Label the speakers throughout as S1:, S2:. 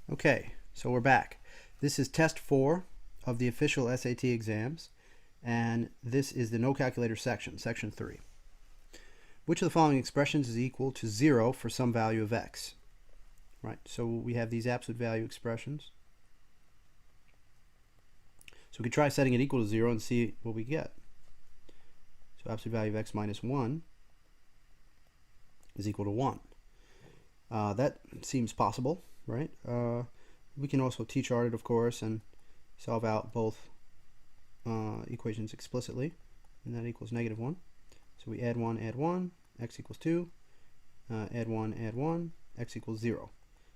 S1: Okay, so we're back. This is test 4 of the official SAT exams, and this is the no calculator section, section 3. Which of the following expressions is equal to 0 for some value of x? Right, so we have these absolute value expressions. So we could try setting it equal to 0 and see what we get. So absolute value of x minus 1 is equal to 1. That seems possible, right? We can also t-chart it, of course, and solve out both equations explicitly, and that equals negative 1. So we add 1, x equals 2, add 1, x equals 0.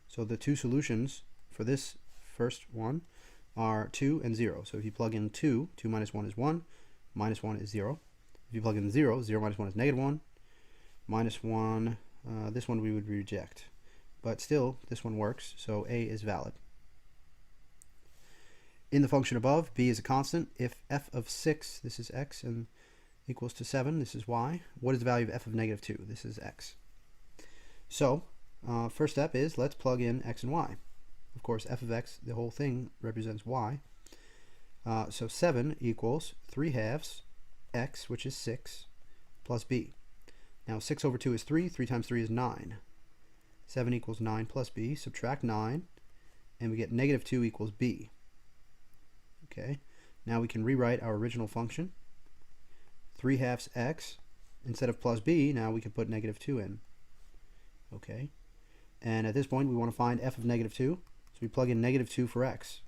S1: So the two solutions for this first one are 2 and 0. So if you plug in 2 minus 1 is 1, minus 1 is 0. If you plug in 0 minus 1 is negative 1, minus 1, this one we would reject. But still, this one works, so A is valid. In the function above, b is a constant. If f of 6, this is x, and equals to 7, this is y. What is the value of f of negative 2? This is x. So, first step is let's plug in x and y. Of course, f of x, the whole thing represents y. So 7 equals 3 halves x, which is 6, plus b. Now 6 over 2 is 3. 3 times 3 is 9. 7 equals 9 plus b. Subtract 9, and we get negative 2 equals b. Okay, now we can rewrite our original function. 3 halves x, instead of plus b, now we can put negative 2 in. Okay, and at this point we want to find f of negative 2, so we plug in negative 2 for x.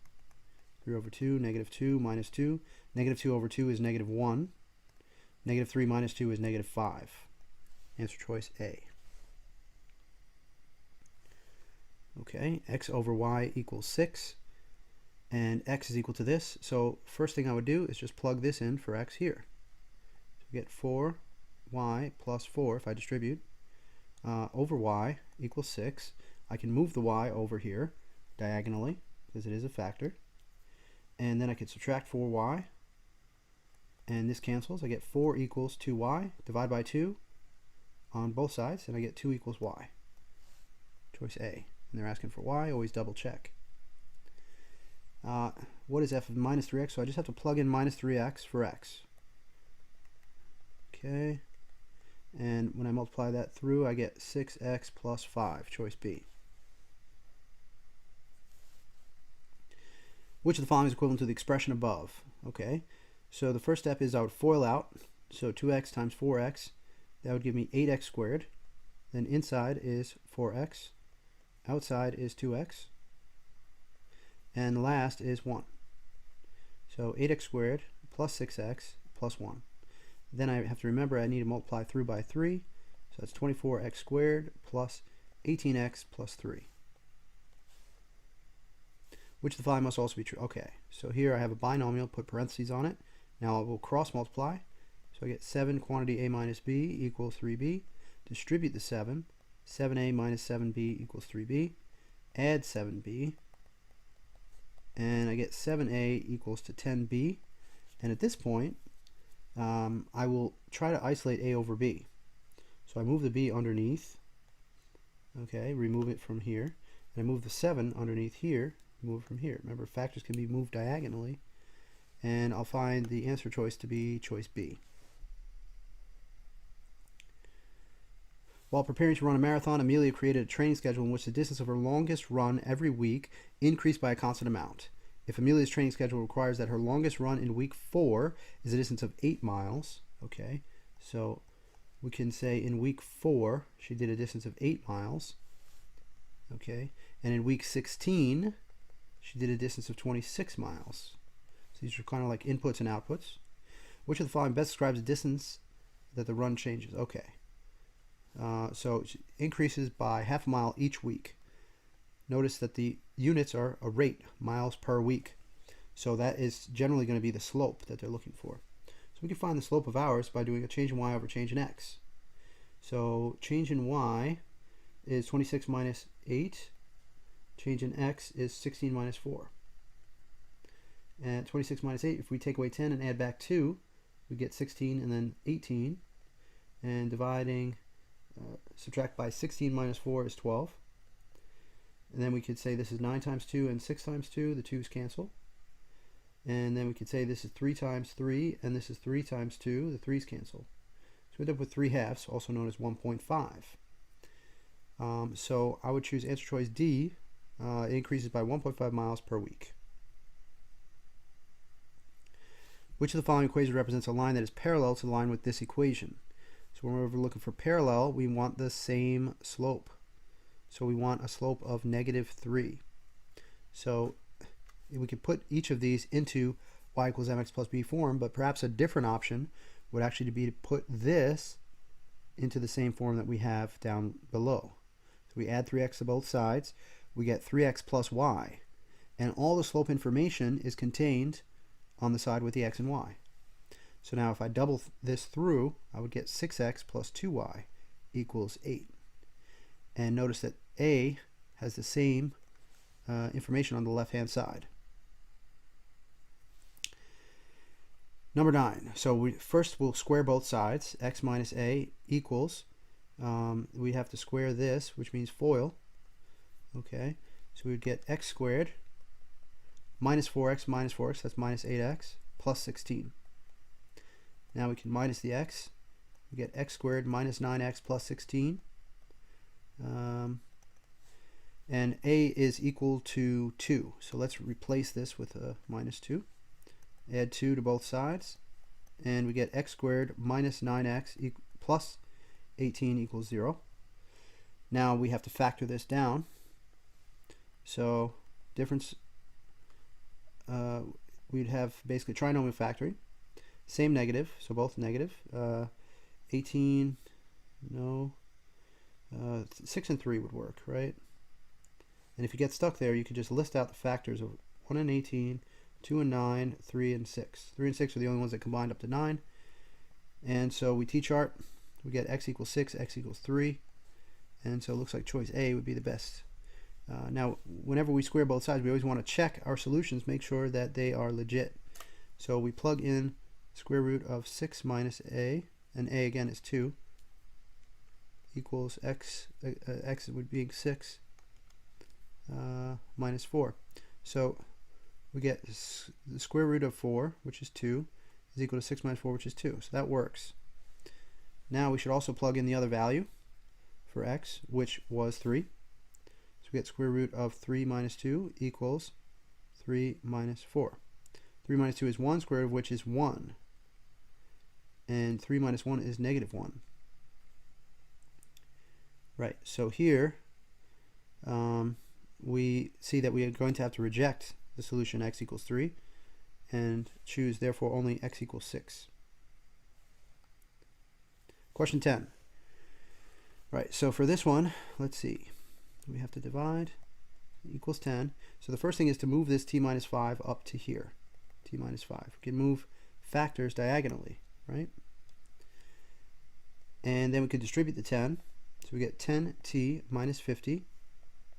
S1: 3 over 2, negative 2 minus 2. Negative 2 over 2 is negative 1. Negative 3 minus 2 is negative 5. Answer choice A. Okay, x over y equals 6, and x is equal to this. So first thing I would do is just plug this in for x here. So we get 4y plus 4 if I distribute over y equals 6. I can move the y over here diagonally because it is a factor. And then I could subtract 4y, and this cancels. I get 4 equals 2y. Divide by 2 on both sides, and I get 2 equals y. Choice A. And they're asking for y, always double check. What is f of minus 3x? So I just have to plug in minus 3x for x. Okay. And when I multiply that through, I get 6x plus 5. Choice B. Which of the following is equivalent to the expression above? Okay. So the first step is I would FOIL out. So 2x times 4x. That would give me 8x squared. Then inside is 4x. Outside is 2x. And last is 1. So 8x squared plus 6x plus 1. Then I have to remember I need to multiply through by 3. So that's 24x squared plus 18x plus 3. Which of the following must also be true? Okay, so here I have a binomial, put parentheses on it. Now I will cross multiply. So I get 7 quantity a minus b equals 3b. Distribute the 7. 7a minus 7b equals 3b. Add 7b. And I get 7a equals to 10b. And at this point, I will try to isolate a over b. So I move the b underneath. Okay, remove it from here. And I move the 7 underneath here. Move it from here. Remember, factors can be moved diagonally. And I'll find the answer choice to be choice B. While preparing to run a marathon, Amelia created a training schedule in which the distance of her longest run every week increased by a constant amount. If Amelia's training schedule requires that her longest run in week 4 is a distance of 8 miles, okay, so we can say in week 4 she did a distance of 8 miles, okay, and in week 16 she did a distance of 26 miles. So these are kind of like inputs and outputs. Which of the following best describes the distance that the run changes? Okay. So it increases by half a mile each week. Notice that the units are a rate, miles per week. So that is generally going to be the slope that they're looking for. So we can find the slope of ours by doing a change in y over change in x. So change in y is 26 minus 8. Change in x is 16 minus 4. And 26 minus 8, if we take away 10 and add back 2, we get 16 and then 18. And dividing, subtract by 16 minus 4 is 12. And then we could say this is 9 times 2 and 6 times 2. The 2's cancel. And then we could say this is 3 times 3 and this is 3 times 2. The 3's cancel. So we end up with 3 halves, also known as 1.5. So I would choose answer choice D. It increases by 1.5 miles per week. Which of the following equations represents a line that is parallel to the line with this equation? So when we're looking for parallel, we want the same slope. So we want a slope of -3. So we could put each of these into y equals mx plus b form, but perhaps a different option would actually be to put this into the same form that we have down below. So we add 3x to both sides, we get 3x plus y, and all the slope information is contained on the side with the x and y. So now if I double this through, I would get 6x plus 2y equals 8. And notice that A has the same information on the left-hand side. Number 9. So first we'll square both sides. X minus A equals, we have to square this, which means FOIL. Okay, so we'd get x squared minus 4x, that's minus 8x, plus 16. Now we can minus the x. We get x squared minus 9x plus 16. And A is equal to 2. So let's replace this with a minus 2. Add 2 to both sides. And we get x squared minus 9x plus 18 equals 0. Now we have to factor this down. So difference, we'd have basically trinomial factoring. Same negative, so both negative. 18, no. 6 and 3 would work, right? And if you get stuck there, you could just list out the factors of 1 and 18, 2 and 9, 3 and 6. 3 and 6 are the only ones that combined up to 9. And so we t-chart, we get x equals 6, x equals 3. And so it looks like choice A would be the best. Now, whenever we square both sides, we always want to check our solutions, make sure that they are legit. So we plug in square root of 6 minus A, and A again is 2, equals x, x would be 6 minus 4. So we get the square root of 4, which is 2, is equal to 6 minus 4, which is 2. So that works. Now we should also plug in the other value for x, which was 3. So we get square root of 3 minus 2 equals 3 minus 4. 3 minus 2 is 1, square root of which is 1. And 3 minus 1 is -1. Right, so here we see that we are going to have to reject the solution x equals 3 and choose therefore only x equals 6. Question 10. Right, so for this one, let's see. We have to divide equals 10. So the first thing is to move this t minus 5 up to here. T minus 5. We can move factors diagonally, right? And then we could distribute the 10. So we get 10t minus 50,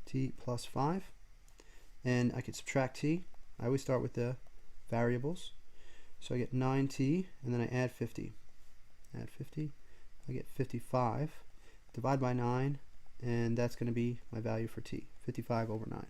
S1: t plus 5. And I could subtract t. I always start with the variables. So I get 9t, and then I add 50. Add 50. I get 55. Divide by 9, and that's going to be my value for t, 55 over 9.